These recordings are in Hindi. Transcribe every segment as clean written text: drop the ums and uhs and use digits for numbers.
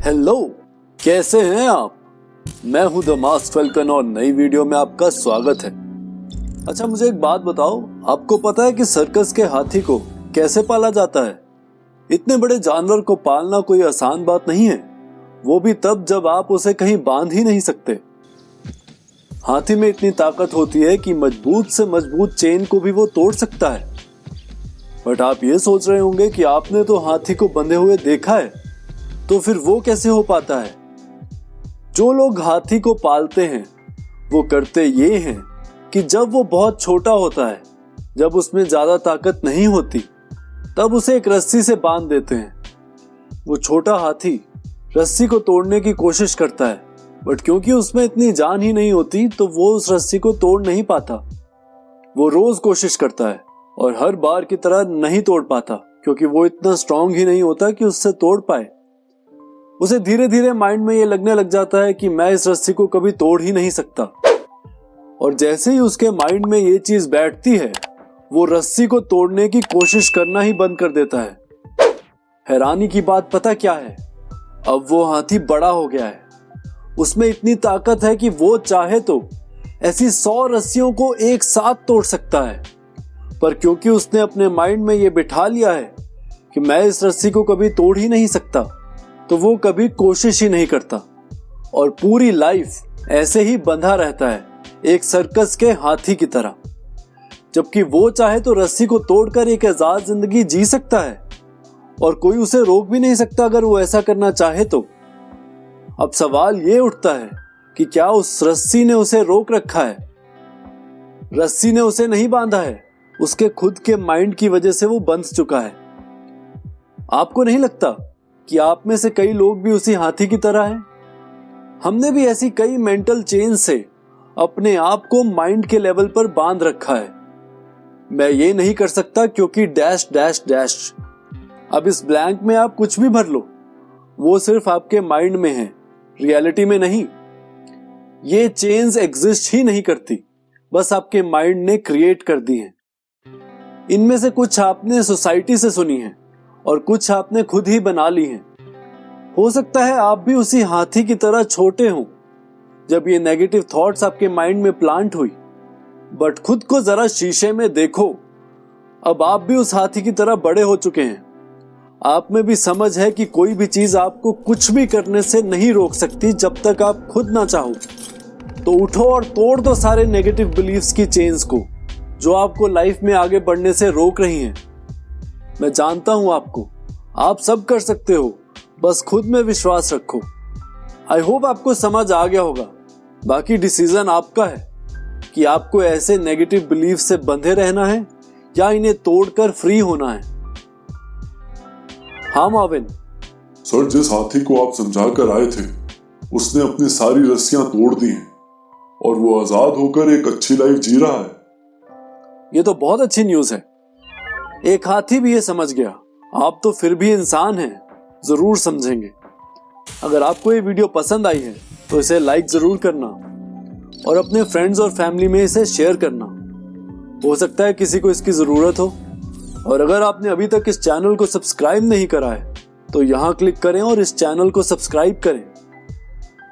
हेलो, कैसे हैं आप? मैं हूं द मास्क फैल्कन और नई वीडियो में आपका स्वागत है। अच्छा, मुझे एक बात बताओ, आपको पता है कि सर्कस के हाथी को कैसे पाला जाता है? इतने बड़े जानवर को पालना कोई आसान बात नहीं है, वो भी तब जब आप उसे कहीं बांध ही नहीं सकते। हाथी में इतनी ताकत होती है कि मजबूत से मजबूत चेन को भी वो तोड़ सकता है। बट आप ये सोच रहे होंगे कि आपने तो हाथी को बंधे हुए देखा है, तो फिर वो कैसे हो पाता है? जो लोग हाथी को पालते हैं वो करते ये हैं कि जब वो बहुत छोटा होता है, जब उसमें ज्यादा ताकत नहीं होती, तब उसे एक रस्सी से बांध देते हैं। वो छोटा हाथी रस्सी को तोड़ने की कोशिश करता है, बट क्योंकि उसमें इतनी जान ही नहीं होती तो वो उस रस्सी को तोड़ नहीं पाता। वो रोज कोशिश करता है और हर बार की तरह नहीं तोड़ पाता, क्योंकि वो इतना स्ट्रांग ही नहीं होता कि उससे तोड़ पाए। उसे धीरे धीरे माइंड में ये लगने लग जाता है कि मैं इस रस्सी को कभी तोड़ ही नहीं सकता। और जैसे ही उसके माइंड में ये चीज बैठती है, वो रस्सी को तोड़ने की कोशिश करना ही बंद कर देता है। हैरानी की बात पता क्या है? अब वो हाथी बड़ा हो गया है, उसमें इतनी ताकत है कि वो चाहे तो ऐसी 100 रस्सियों को एक साथ तोड़ सकता है। पर क्योंकि उसने अपने माइंड में ये बिठा लिया है कि मैं इस रस्सी को कभी तोड़ ही नहीं सकता, तो वो कभी कोशिश ही नहीं करता और पूरी लाइफ ऐसे ही बंधा रहता है, एक सर्कस के हाथी की तरह। जबकि वो चाहे तो रस्सी को तोड़कर एक आजाद जिंदगी जी सकता है और कोई उसे रोक भी नहीं सकता अगर वो ऐसा करना चाहे तो। अब सवाल ये उठता है कि क्या उस रस्सी ने उसे रोक रखा है? रस्सी ने उसे नहीं बांधा है, उसके खुद के माइंड की वजह से वो बंध चुका है। आपको नहीं लगता कि आप में से कई लोग भी उसी हाथी की तरह हैं? हमने भी ऐसी कई मेंटल चेन से अपने आप को माइंड के लेवल पर बांध रखा है। मैं ये नहीं कर सकता क्योंकि डैश डैश डैश। अब इस ब्लैंक में आप कुछ भी भर लो, वो सिर्फ आपके माइंड में है, रियलिटी में नहीं। ये चेन्स एग्जिस्ट ही नहीं करती, बस आपके माइंड ने क्रिएट कर दी हैं। इनमें से कुछ आपने सोसाइटी से सुनी है और कुछ आपने खुद ही बना ली हैं। हो सकता है आप भी उसी हाथी की तरह छोटे हों जब ये नेगेटिव थॉट्स आपके माइंड में प्लांट हुई। बट खुद को जरा शीशे में देखो, अब आप भी उस हाथी की तरह बड़े हो चुके हैं। आप में भी समझ है कि कोई भी चीज आपको कुछ भी करने से नहीं रोक सकती जब तक आप खुद ना चाहो। तो उठो और तोड़ दो सारे नेगेटिव बिलीफ्स की चेन्स को जो आपको लाइफ में आगे बढ़ने से रोक रही हैं। मैं जानता हूं आपको, आप सब कर सकते हो, बस खुद में विश्वास रखो। आई होप आपको समझ आ गया होगा। बाकी डिसीजन आपका है कि आपको ऐसे नेगेटिव बिलीफ से बंधे रहना है या इन्हें तोड़कर फ्री होना है। हाँ माविन सर, जिस हाथी को आप समझा कर आए थे उसने अपनी सारी रस्सियां तोड़ दी हैं और वो आजाद होकर एक अच्छी लाइफ जी रहा है। ये तो बहुत अच्छी न्यूज है। एक हाथी भी ये समझ गया, आप तो फिर भी इंसान हैं, जरूर समझेंगे। अगर आपको ये वीडियो पसंद आई है तो इसे लाइक जरूर करना और अपने फ्रेंड्स और फैमिली में इसे शेयर करना। हो सकता है किसी को इसकी जरूरत हो। और अगर आपने अभी तक इस चैनल को सब्सक्राइब नहीं करा है तो यहाँ क्लिक करें और इस चैनल को सब्सक्राइब करें।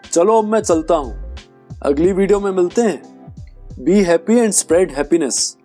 चलो अब मैं चलता हूँ, अगली वीडियो में मिलते हैं। Be happy and spread happiness.